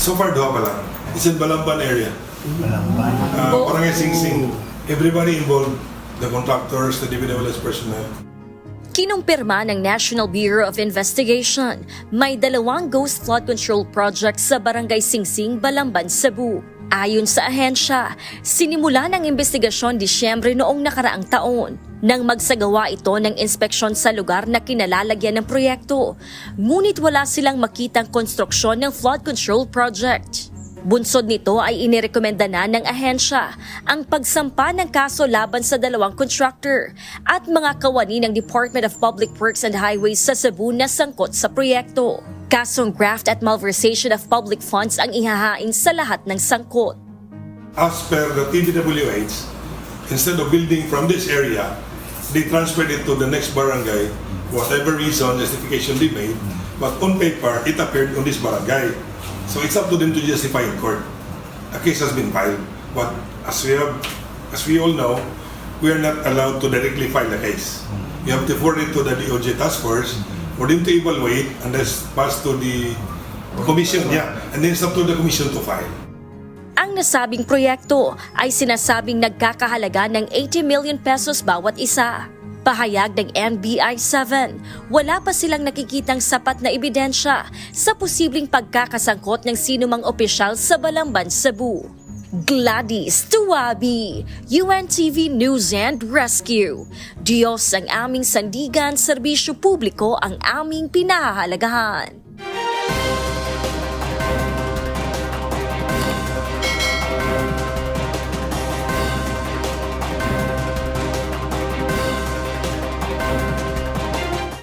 So far, Doha pa lang. It's in Balamban area. Balamban. Barangay Sing-Sing. Everybody involved, the contractors, the DPWS personnel. Kinumpirma ng National Bureau of Investigation, may 2 ghost flood control projects sa Barangay Sing-Sing, Balamban, Cebu. Ayon sa ahensya, sinimula ng investigasyon Disyembre noong nakaraang taon nang magsagawa ito ng inspeksyon sa lugar na kinalalagyan ng proyekto. Ngunit wala silang makitang konstruksyon ng flood control project. Bunsod nito ay inirekomenda na ng ahensya ang pagsampa ng kaso laban sa 2 contractor at mga kawani ng Department of Public Works and Highways sa Cebu na sangkot sa proyekto. Kasong graft at malversation of public funds ang ihahain sa lahat ng sangkot. As per the TDWH, instead of building from this area, they transferred it to the next barangay, whatever reason, justification they made, but on paper, it appeared on this barangay. So it's up to them to justify in court. A case has been filed, but as we all know, we are not allowed to directly file a case. You have to forward it to the DOJ task force for them to evaluate and then pass to the commission, and then it's up to the commission to file. Ang nasabing proyekto ay sinasabing nagkakahalaga ng 80 million pesos bawat isa. Pahayag ng NBI-7, wala pa silang nakikitang sapat na ebidensya sa posibleng pagkakasangkot ng sinumang opisyal sa Balamban, Cebu. Gladys Tuwabi, UNTV News and Rescue. Diyos ang aming sandigan, serbisyo publiko ang aming pinahahalagahan.